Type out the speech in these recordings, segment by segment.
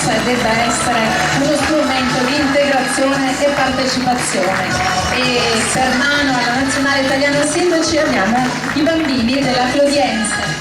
possa e debba essere uno strumento di integrazione e partecipazione. E per mano alla Nazionale Italiana Sindaci abbiamo i bambini della Clodiense.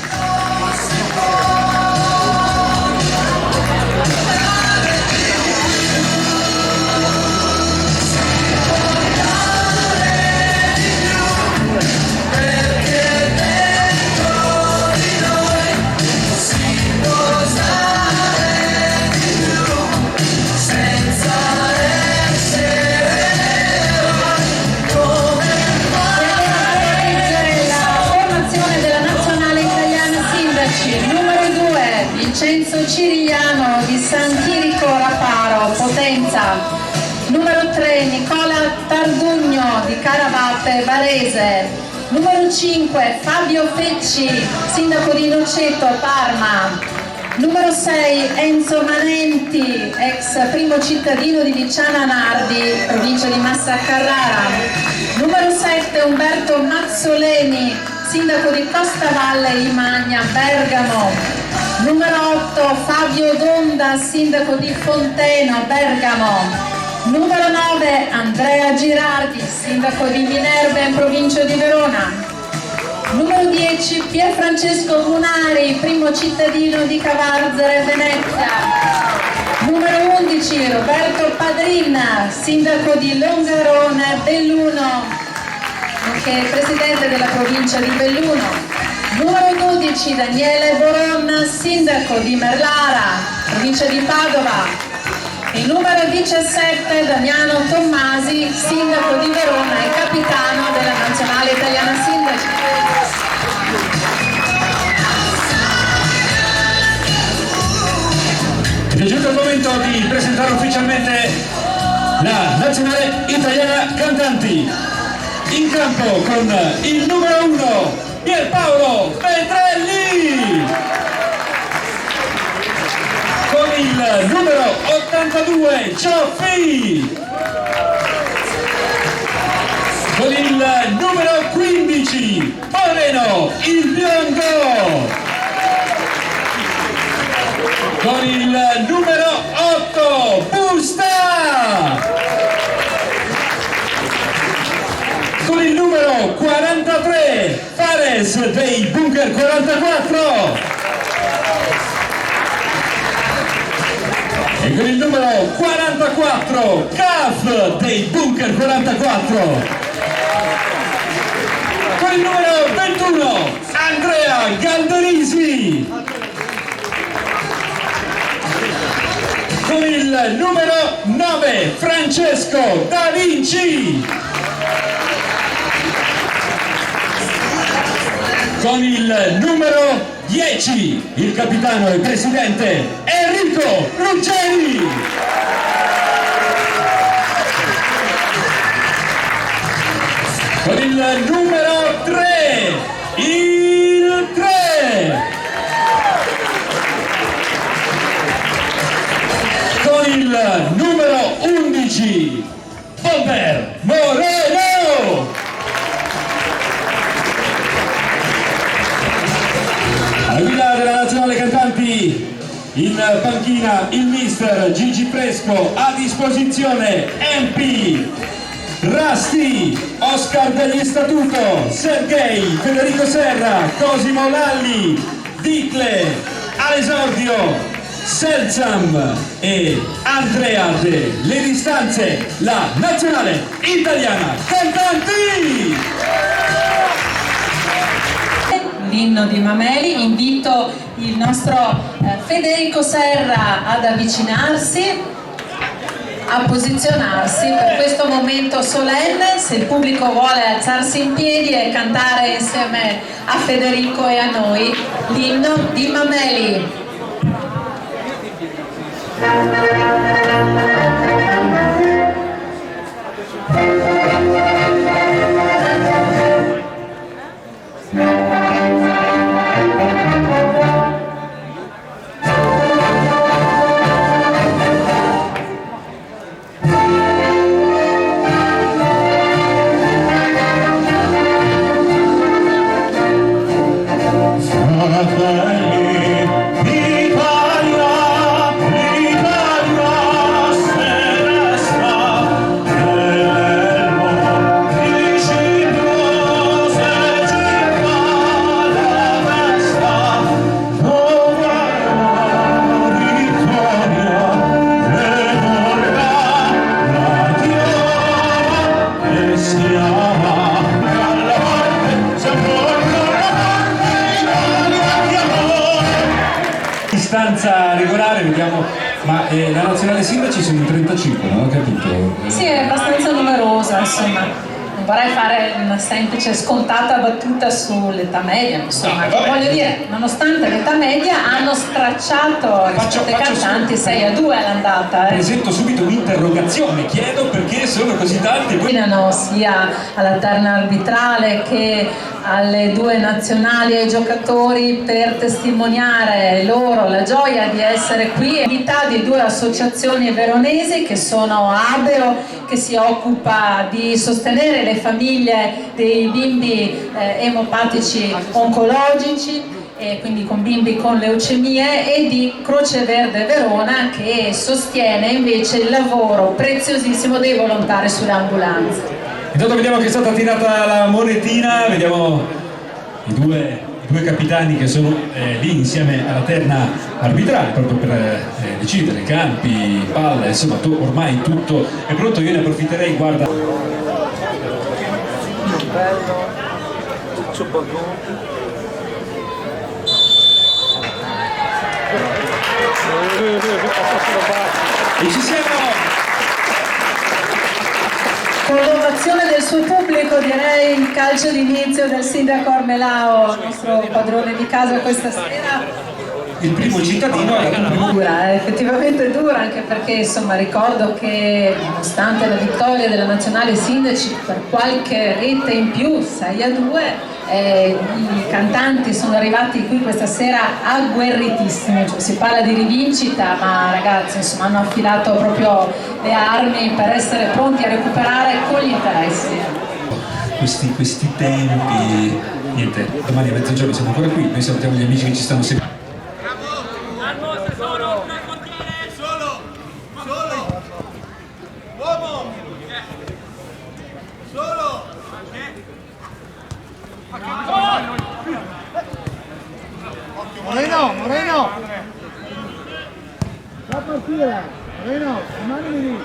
Vincenzo Cirigliano di San Chirico Raparo, Potenza. Numero 3 Nicola Tardugno di Caravate, Varese. Numero 5 Fabio Fecci, sindaco di Noceto, Parma. Numero 6 Enzo Manenti, ex primo cittadino di Vicciana Nardi, provincia di Massa Carrara. Numero 7 Umberto Mazzoleni, sindaco di Costavalla e Imagna, Bergamo. Numero 8 Fabio Donda, sindaco di Fonteno, Bergamo. Numero 9 Andrea Girardi, sindaco di Minerva in provincia di Verona. Numero 10 Pierfrancesco Munari, primo cittadino di Cavarzere, Venezia. Numero 11 Roberto Padrin, sindaco di Longarone, Belluno, nonché presidente della provincia di Belluno. Numero 12 Daniele Boron, sindaco di Merlara, provincia di Padova. E numero 17 Damiano Tommasi, sindaco di Verona e capitano della Nazionale Italiana Sindaci. È giunto il momento di presentare ufficialmente la Nazionale Italiana Cantanti. In campo con il numero 1 Pierpaolo Petrelli, con il numero 82 Cioffi, con il numero 15 Moreno il Biongo, con il numero 8 Busta, con il numero 43 Fares dei Bunker 44 e con il numero 44 Caf dei Bunker 44, con il numero 21 Andrea Galderisi, con il numero 9 Francesco Da Vinci, con il numero 10 il capitano e presidente Enrico Ruggeri, con il numero 3 il 3, con il numero 11 Bober Moreno. A guidare la Nazionale Cantanti in panchina il mister Gigi Fresco, a disposizione MP Rasti, Oscar degli Statuto, Sergei, Federico Serra, Cosimo Lalli, Dicle, all'esordio Selzam e Andrea De Le Distanze, la Nazionale Italiana Cantanti. L'inno di Mameli, invito il nostro Federico Serra ad avvicinarsi, a posizionarsi per questo momento solenne. Se il pubblico vuole alzarsi in piedi e cantare insieme a Federico e a noi l'inno di Mameli. Fratelli Distanza regolare, vediamo, ma la nazionale sindaci sono in 35, non ho capito. Sì, è abbastanza numerosa, insomma. Non vorrei fare una semplice scontata battuta sull'età media, insomma, No, voglio dire, nonostante l'età media hanno stracciato rispetto ai cantanti 6-2 all'andata. Presento subito un'interrogazione, chiedo perché sono così tanti. Sia alla terna arbitrale che alle due nazionali e ai giocatori per testimoniare loro la gioia di essere qui, unità di due associazioni veronesi che sono Abeo, che si occupa di sostenere le famiglie dei bimbi emopatici oncologici e quindi con bimbi con leucemie, e di Croce Verde Verona che sostiene invece il lavoro preziosissimo dei volontari sulle ambulanze. Intanto vediamo che è stata tirata la monetina, vediamo i due capitani che sono lì insieme alla terna arbitrale proprio per decidere campi, palle, insomma ormai tutto è pronto. Io ne approfitterei, guarda. Bello, Ciccio Bagò. E ci siamo! Con l'ovazione del suo pubblico direi il calcio d'inizio del sindaco Armelao, il nostro padrone di casa questa sera. Il primo cittadino era Dura, effettivamente dura, anche perché insomma ricordo che nonostante la vittoria della nazionale sindaci per qualche rete in più, 6-2, i cantanti sono arrivati qui questa sera agguerritissimi, cioè, si parla di rivincita, ma ragazzi insomma hanno affilato proprio le armi per essere pronti a recuperare con gli interessi. Questi tempi, niente, domani a mezzogiorno siamo ancora qui, noi salutiamo gli amici che ci stanno seguendo. Moreno! Va a partire! Moreno, rimani lì!